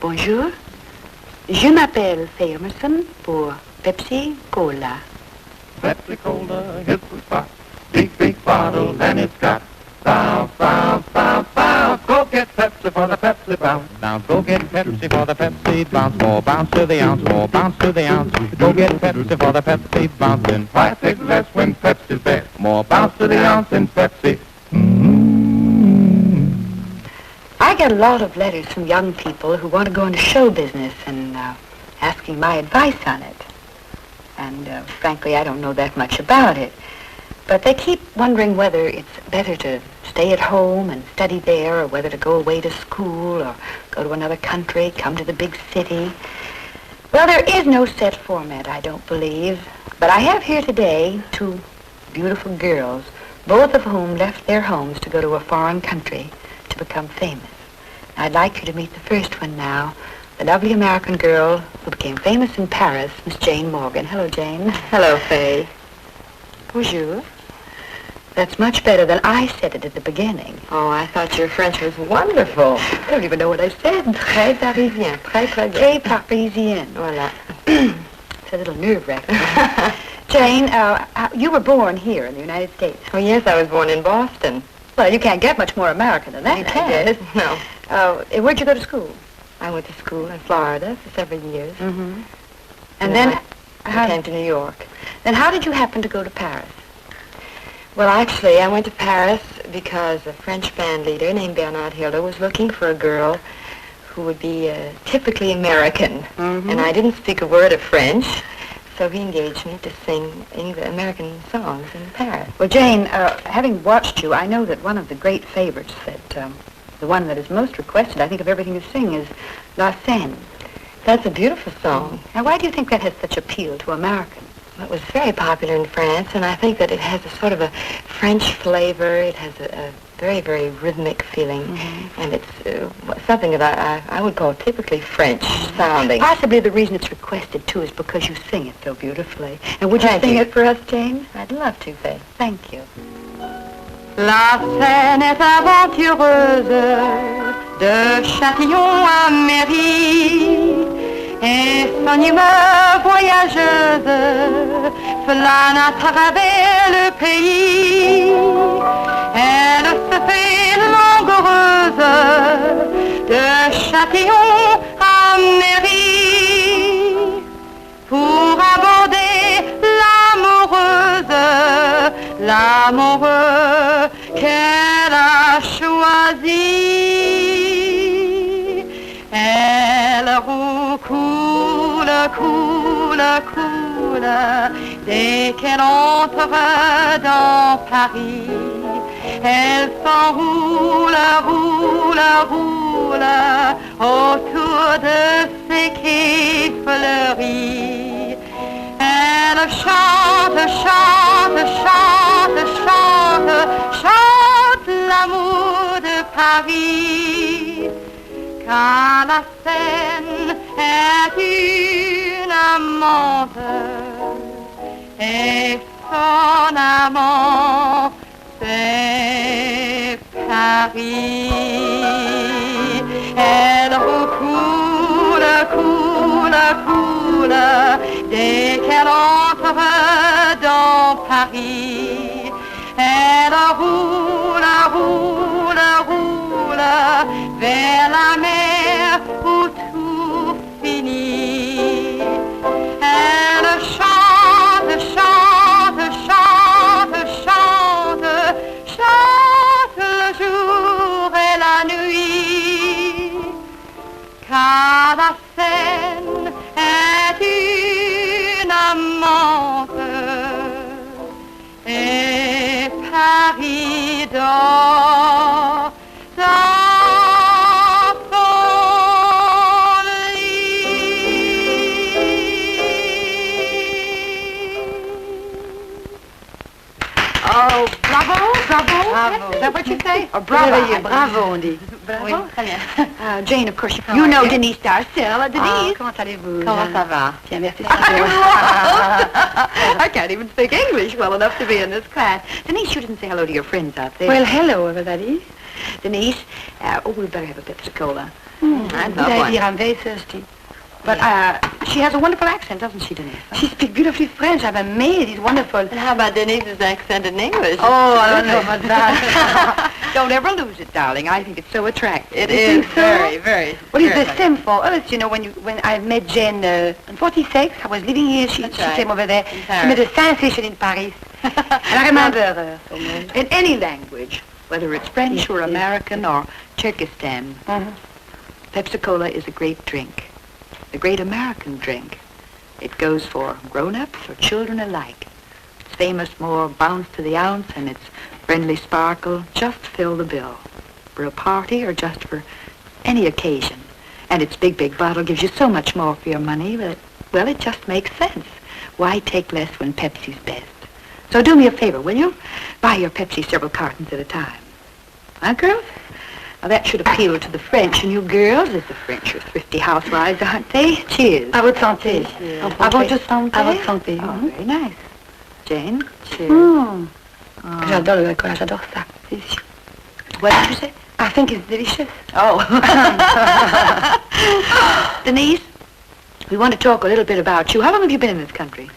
Bonjour. Je m'appelle Faye Emerson pour Pepsi Cola. Pepsi Cola hits the spot. Big bottle and it's got bounce, bounce, bounce, bounce. Go get Pepsi for the Pepsi bounce. Now go get Pepsi for the Pepsi bounce. More bounce to the ounce, more bounce to the ounce. Go get Pepsi for the Pepsi bounce. Then price is less when Pepsi's there. More bounce to the ounce in Pepsi. I get a lot of letters from young people who want to go into show business and asking my advice on it. And frankly, I don't know that much about it. But they keep wondering whether it's better to stay at home and study there or whether to go away to school or go to another country, come to the big city. Well, there is no set format, I don't believe. But I have here today 2 beautiful girls, both of whom left their homes to go to a foreign country to become famous. I'd like you to meet the first one now, the lovely American girl who became famous in Paris, Miss Jane Morgan. Hello, Jane. Hello, Faye. Bonjour. That's much better than I said it at the beginning. Oh, I thought your French was wonderful. I don't even know what I said. Très parisien. Très bien. Très parisien. Voilà. It's a little nerve-wracking. Jane, you were born here in the United States. Oh, yes, I was born in Boston. Well, you can't get much more American than that, You I can't. guess. No. Where'd you go to school? I went to school in Florida for several years. Mm-hmm. And then I came to New York. Then how did you happen to go to Paris? Well, actually, I went to Paris because a French band leader named Bernard Hilder was looking for a girl who would be typically American. Mm-hmm. And I didn't speak a word of French, so he engaged me to sing American songs in Paris. Well, Jane, having watched you, I know that one of the great favorites that, the one that is most requested, I think, of everything you sing is La Seine. That's a beautiful song. Now, why do you think that has such appeal to Americans? Well, it was very popular in France, and I think that it has a sort of a French flavor. It has a very, very rhythmic feeling, and it's something that I would call typically French sounding. Possibly the reason it's requested, too, is because you sing it so beautifully. And would you sing it for us, Jane? I'd love to, Faye. Thank you. La Seine est aventureuse, de Châtillon à Mairie, et son humeur voyageuse flâne à travers le pays. Elle se fait langoureuse, de Châtillon à Mairie, pour aborder l'amoureux qu'elle a choisi. Elle coule, dès qu'elle entre dans Paris. Elle s'enroule, roule, autour de ses quais fleuris. Elle chante l'amour de Paris. Car la Seine est une amante, et son amant, c'est Paris. Elle coule, dès qu'elle entre dans Paris. Elle roule, vers la mer où tout finit. Elle chante le jour et la nuit. Car la Seine est une amante, et Paris dort dans son lit. Oh, Bravo, bravo. Bravo. Is that what you say? Or bravo? Bravo, on dit. Bravo. Très bien. Jane, of course, you know Denise Darcel. Denise. Comment allez-vous? Comment ça va? Bien, merci. I can't even speak English well enough to be in this class. Denise, you didn't say hello to your friends out there. Well, hello, everybody. Denise, we better have a Pepsi-Cola. I'd love one. I'm very thirsty. But she has a wonderful accent, doesn't she, Denise? She speaks beautifully French. I'm amazed. It's wonderful. And how about Denise's accent in English? Oh, I don't know about that. Don't ever lose it, darling. I think it's so attractive. It You is think so? very, very. Well, it's very the same for us. You know, when I met Jane in 46, I was living here. She right. came over there. In She Paris. made a sensation in Paris. And I remember her so much. In any language, whether it's French or Yes. American or Turkestan, Pepsi-Cola is a great drink. A great American drink. It goes for grown-ups or children alike. Its famous more bounce to the ounce and its friendly sparkle just fill the bill. For a party or just for any occasion. And its big, big bottle gives you so much more for your money that, well, it just makes sense. Why take less when Pepsi's best? So do me a favor, will you? Buy your Pepsi several cartons at a time. Huh, girls? Now, that should appeal to the French, and you girls, as the French are thrifty housewives, aren't they? Cheers. À votre santé. À votre santé. À votre santé. Oh, very nice. Jane, cheers. Mm. J'adore le alcool, j'adore ça. What did you say? I think it's delicious. Oh. Denise, we want to talk a little bit about you. How long have you been in this country?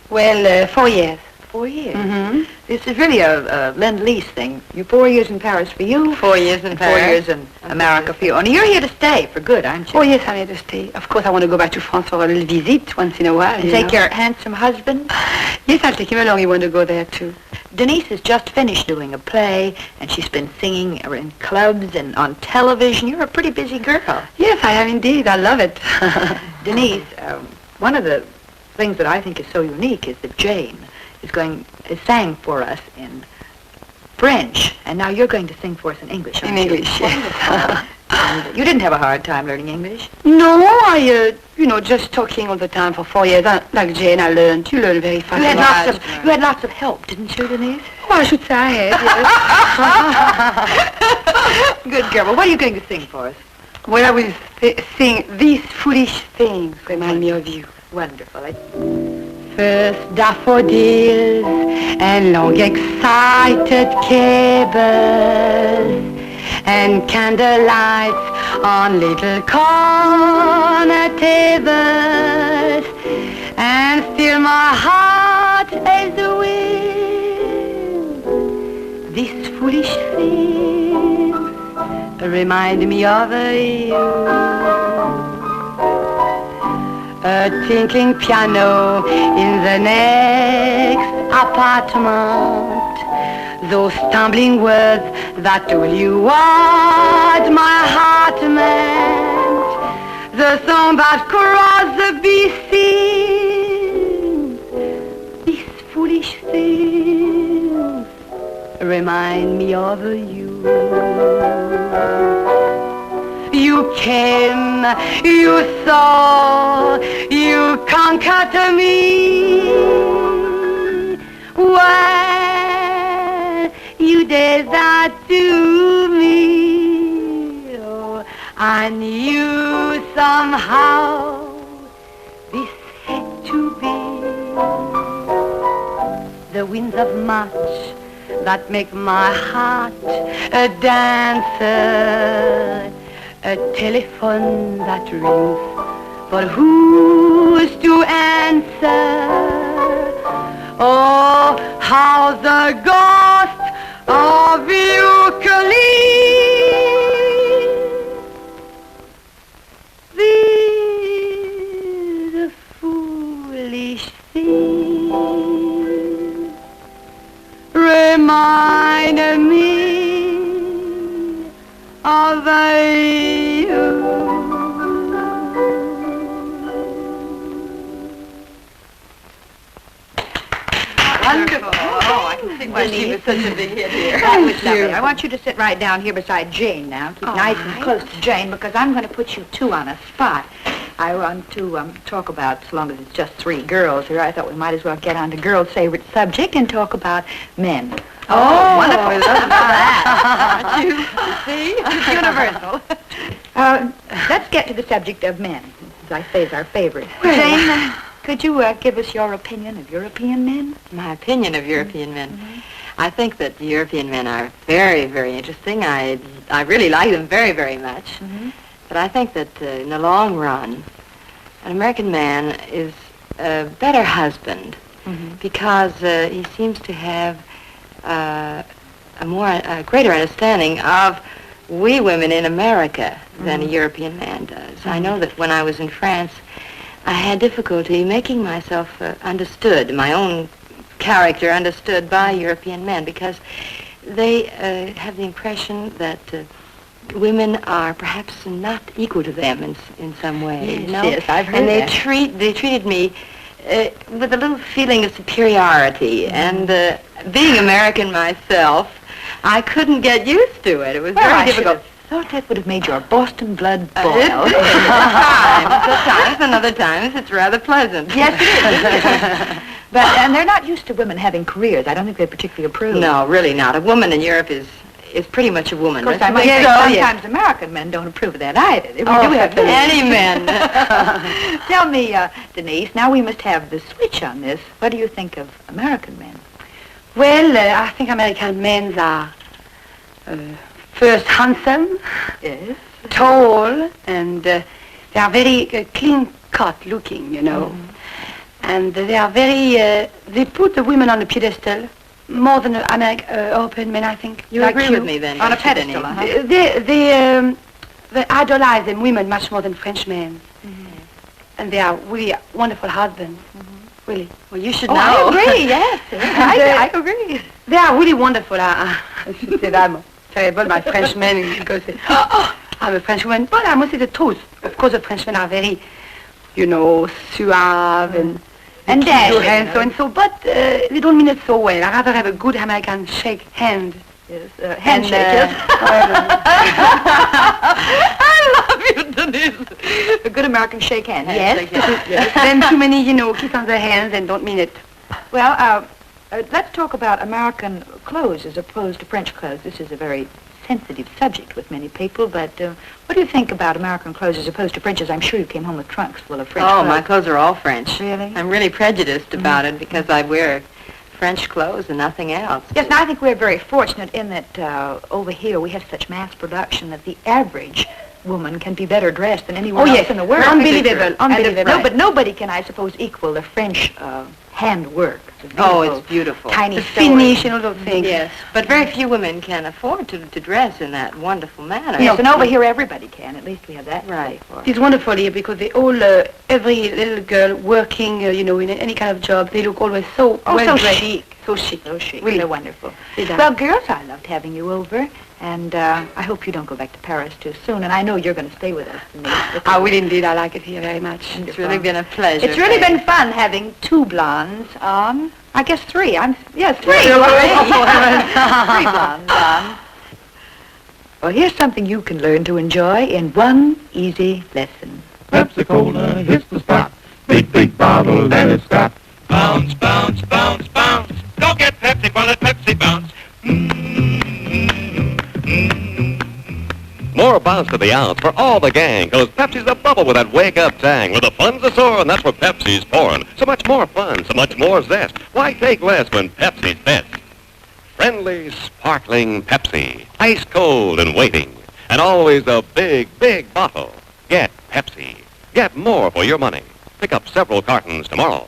Well, 4 years. 4 years. Mm-hmm. This is really a lend-lease thing. You 4 years in Paris for you. 4 years in and Paris. 4 years in America for you. And you're here to stay for good, aren't you? Oh, yes, I'm here to stay. Of course, I want to go back to France for a little visit once in a while. And you take know. your handsome husband. Yes, I'll take him along. You want to go there, too. Denise has just finished doing a play, and she's been singing in clubs and on television. You're a pretty busy girl. Yes, I am indeed. I love it. Denise, one of the things that I think is so unique is that Jane sang for us in French, and now you're going to sing for us in English. In aren't you? English, yes. And you didn't have a hard time learning English. No, I, just talking all the time for 4 years. Like Jane, I learned. You learn very fast. You had lots of help, didn't you, Denise? Oh, I should say I had, yes. Good girl. Well, what are you going to sing for us? Well, I will sing These Foolish Things Remind Me of You. Wonderful. First daffodils and long excited cables and candlelights on little corner tables, and still my heart as the wind. These foolish things remind me of you. A tinkling piano in the next apartment. Those stumbling words that told you what my heart meant. The song that crossed the sea. These foolish things remind me of you. You came, you saw, you conquered me. Well, you did that to me. Oh, I knew somehow this had to be. The winds of March that make my heart a dancer. A telephone that rings, but who's to answer? Oh, how the ghost of you these foolish things remind me of you. Wonderful. Oh, I can see why she was such a big hit here. That was lovely. I want you to sit right down here beside Jane now. Keep nice and close to Jane, because I'm going to put you two on a spot. I want to talk about, so long as it's just three girls here, I thought we might as well get on to girls' favorite subject and talk about men. Oh, we love that. Aren't you? See? It's universal. Let's get to the subject of men, as I say is our favorite. Jane, could you give us your opinion of European men? My opinion of European men. I think that the European men are very, very interesting. I really like them very, very much. But I think that in the long run, an American man is a better husband because he seems to have a greater understanding of we women in America than a European man does. I know that when I was in France, I had difficulty making myself understood, my own character understood by European men, because they have the impression that women are perhaps not equal to them in some way. Yes, you know? yes, I've heard and they that. they treated me with a little feeling of superiority, and being American myself, I couldn't get used to it. It was very difficult. I thought that would have made your Boston blood boil. At times, and other times it's rather pleasant. Yes, it is. And they're not used to women having careers. I don't think they particularly approve. No, really not. A woman in Europe is pretty much a woman. Of course, I might say sometimes American men don't approve of that either. We do have any men. Tell me, Denise, now we must have the switch on this. What do you think of American men? Well, I think American men are first handsome, Yes. tall, and they are very clean-cut looking, you know. And they are very, they put the women on a pedestal more than European men, I think. You like agree with me then? On a don't you, pedestal, Denise? They idolize them women much more than French men. And they are really wonderful husbands, really. Well, you should Oh, know. I agree, yes. I agree. They are really wonderful. I should say that I'm terrible, my French men, because I'm a French woman. But I must say the truth. Of course, the Frenchmen are very, you know, suave and dashing, and so and so. But they don't mean it so well. I rather have a good American shake hand. Yes, handshake, yes. I love you, Denise. A good American shake hand, yes. Then too many, you know, kiss on their hands and don't mean it. Well, let's talk about American clothes as opposed to French clothes. This is a very sensitive subject with many people, but what do you think about American clothes as opposed to French? As I'm sure you came home with trunks full of French clothes. Oh, my clothes are all French. Really? I'm really prejudiced about it because I wear French clothes and nothing else. Yes, and I think we're very fortunate in that over here we have such mass production that the average woman can be better dressed than anyone else in the world. Unbelievable, unbelievable. No, but nobody can, I suppose, equal the French handwork. Oh, it's beautiful. Tiny The sewing. finish and all those things. Yes, but very few women can afford to dress in that wonderful manner. Yes, and over here everybody can. At least we have that to Right. say for. It's wonderful here because they all, every little girl working, you know, in any kind of job, they look always so Oh, well so dressed. chic. So chic. So chic. Really. They're wonderful. They are. Well, girls, I loved having you over, and I hope you don't go back to Paris too soon. And I know you're going to stay with us. Denise, I will indeed. I like it here very much. It's really been a pleasure. It's really Faye. been fun having two blondes on. I guess three. Three. Three blondes on. Well, here's something you can learn to enjoy in one easy lesson. Pepsi Cola hits the spot. Big, big bottle and it's got bounce, bounce, bounce, bounce. Go get Pepsi for the Pepsi bounce. More bounce to the ounce for all the gang, 'cause Pepsi's a bubble with that wake-up tang. Where the fun's a soaring, that's what Pepsi's pouring. So much more fun, so much more zest. Why take less when Pepsi's best? Friendly, sparkling Pepsi. Ice cold and waiting. And always a big, big bottle. Get Pepsi. Get more for your money. Pick up several cartons tomorrow.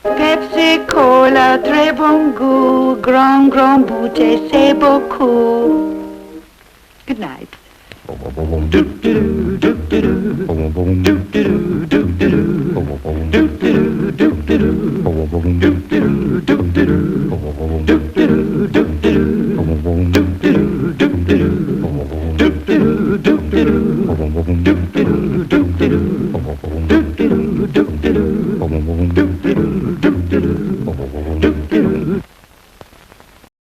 Pepsi Cola, très bon goût, grand, grand bouteille, c'est beaucoup. Good night. Do do do do do do do do do do do do.